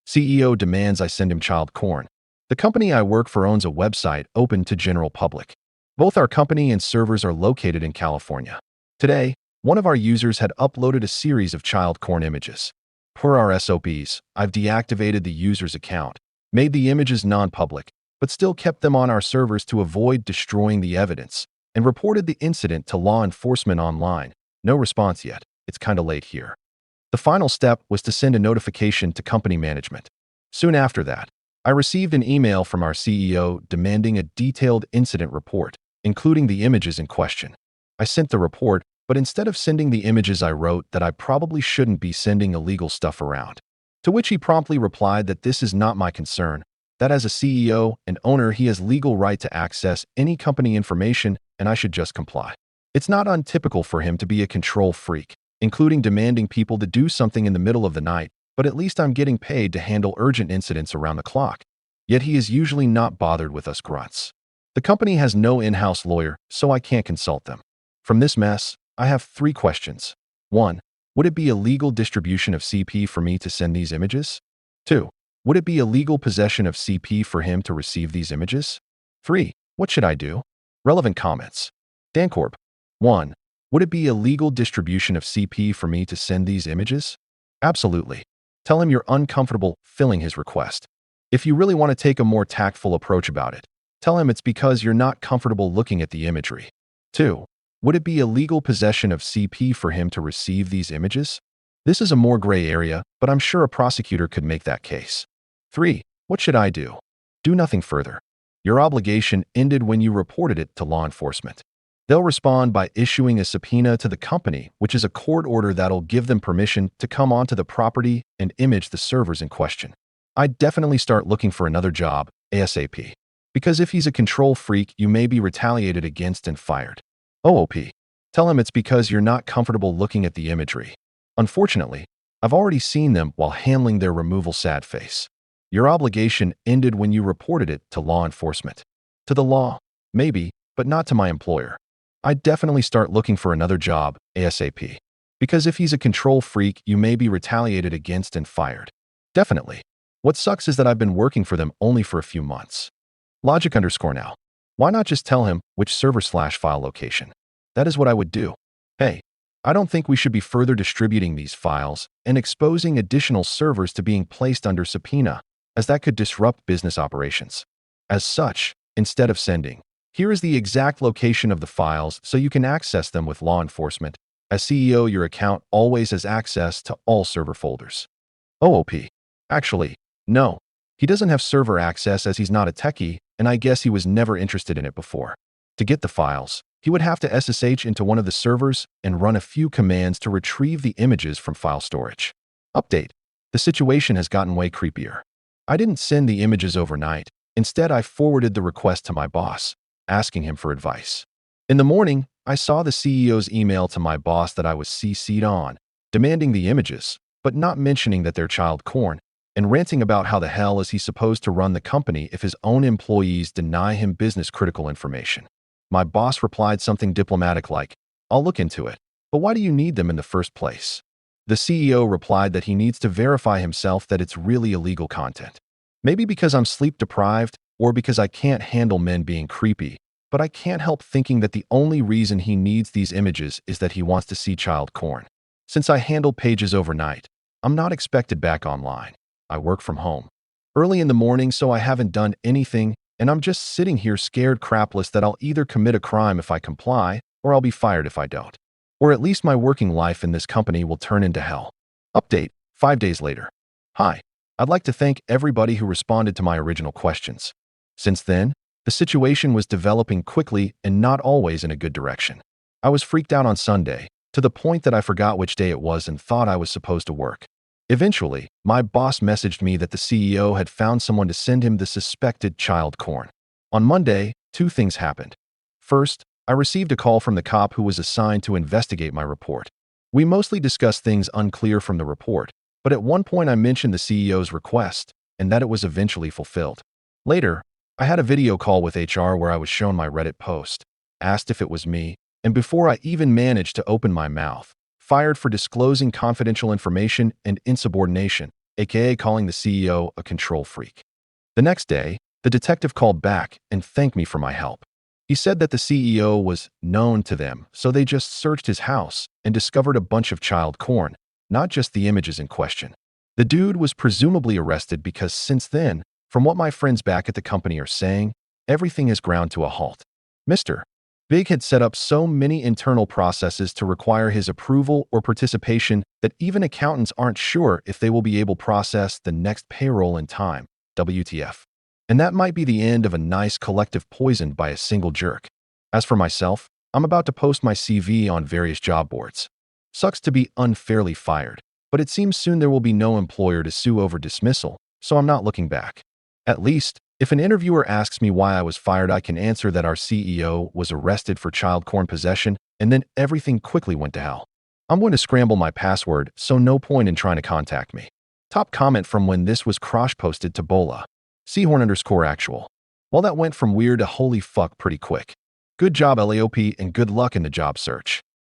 CEO demands I send him child corn. The company I work for owns a website open to general public. Both our company and servers are located in California. Today, one of our users had uploaded a series of child corn images. Per our SOPs, I've deactivated the user's account, made the images non-public, but still kept them on our servers to avoid destroying the evidence, and reported the incident to law enforcement online. No response yet. It's kinda late here. The final step was to send a notification to company management. Soon after that, I received an email from our CEO demanding a detailed incident report, including the images in question. I sent the report, but instead of sending the images, I wrote that I probably shouldn't be sending illegal stuff around. To which he promptly replied that this is not my concern, that as a CEO and owner he has legal right to access any company information and I should just comply. It's not untypical for him to be a control freak, including demanding people to do something in the middle of the night, but at least I'm getting paid to handle urgent incidents around the clock. Yet he is usually not bothered with us grunts. The company has no in-house lawyer, so I can't consult them. From this mess, I have 3 questions. 1. Would it be a legal distribution of CP for me to send these images? 2. Would it be a legal possession of CP for him to receive these images? 3. What should I do? Relevant comments. Dancorp. 1. Would it be a legal distribution of CP for me to send these images? Absolutely. Tell him you're uncomfortable filling his request. If you really want to take a more tactful approach about it, tell him it's because you're not comfortable looking at the imagery. 2. Would it be a legal possession of CP for him to receive these images? This is a more gray area, but I'm sure a prosecutor could make that case. 3. What should I do? Do nothing further. Your obligation ended when you reported it to law enforcement. They'll respond by issuing a subpoena to the company, which is a court order that'll give them permission to come onto the property and image the servers in question. I'd definitely start looking for another job, ASAP. Because if he's a control freak, you may be retaliated against and fired. OOP. Tell him it's because you're not comfortable looking at the imagery. Unfortunately, I've already seen them while handling their removal sad face. Your obligation ended when you reported it to law enforcement. To the law, maybe, but not to my employer. I'd definitely start looking for another job, ASAP. Because if he's a control freak, you may be retaliated against and fired. Definitely. What sucks is that I've been working for them only for a few months. Logic_now. Why not just tell him which server/file location? That is what I would do. Hey, I don't think we should be further distributing these files and exposing additional servers to being placed under subpoena, as that could disrupt business operations. As such, instead of sending, here is the exact location of the files so you can access them with law enforcement. As CEO, your account always has access to all server folders. OOP. Actually, no. He doesn't have server access as he's not a techie, and I guess he was never interested in it before. To get the files, he would have to SSH into one of the servers and run a few commands to retrieve the images from file storage. Update. The situation has gotten way creepier. I didn't send the images overnight. Instead, I forwarded the request to my boss, asking him for advice. In the morning, I saw the CEO's email to my boss that I was CC'd on, demanding the images, but not mentioning that they're child corn, and ranting about how the hell is he supposed to run the company if his own employees deny him business-critical information. My boss replied something diplomatic like, "I'll look into it, but why do you need them in the first place?" The CEO replied that he needs to verify himself that it's really illegal content. Maybe because I'm sleep-deprived, or because I can't handle men being creepy, but I can't help thinking that the only reason he needs these images is that he wants to see child corn. Since I handle pages overnight, I'm not expected back online. I work from home early in the morning, so I haven't done anything, and I'm just sitting here scared crapless that I'll either commit a crime if I comply, or I'll be fired if I don't. Or at least my working life in this company will turn into hell. Update, 5 days later. Hi, I'd like to thank everybody who responded to my original questions. Since then, the situation was developing quickly and not always in a good direction. I was freaked out on Sunday, to the point that I forgot which day it was and thought I was supposed to work. Eventually, my boss messaged me that the CEO had found someone to send him the suspected child corn. On Monday, 2 things happened. First, I received a call from the cop who was assigned to investigate my report. We mostly discussed things unclear from the report, but at one point I mentioned the CEO's request and that it was eventually fulfilled. Later, I had a video call with HR where I was shown my Reddit post, asked if it was me, and before I even managed to open my mouth, fired for disclosing confidential information and insubordination. aka calling the CEO a control freak. The next day, the detective called back and thanked me for my help. He said that the CEO was known to them, so they just searched his house and discovered a bunch of child porn, not just the images in question. The dude was presumably arrested because since then, from what my friends back at the company are saying, everything has ground to a halt. Mr. Big had set up so many internal processes to require his approval or participation that even accountants aren't sure if they will be able to process the next payroll in time. WTF. And that might be the end of a nice collective poisoned by a single jerk. As for myself, I'm about to post my CV on various job boards. Sucks to be unfairly fired, but it seems soon there will be no employer to sue over dismissal, so I'm not looking back. At least, if an interviewer asks me why I was fired, I can answer that our CEO was arrested for child porn possession, and then everything quickly went to hell. I'm going to scramble my password, so no point in trying to contact me. Top comment from when this was cross-posted to Bola. Seahorn_actual. Well, that went from weird to holy fuck pretty quick. Good job, LAOP, and good luck in the job search.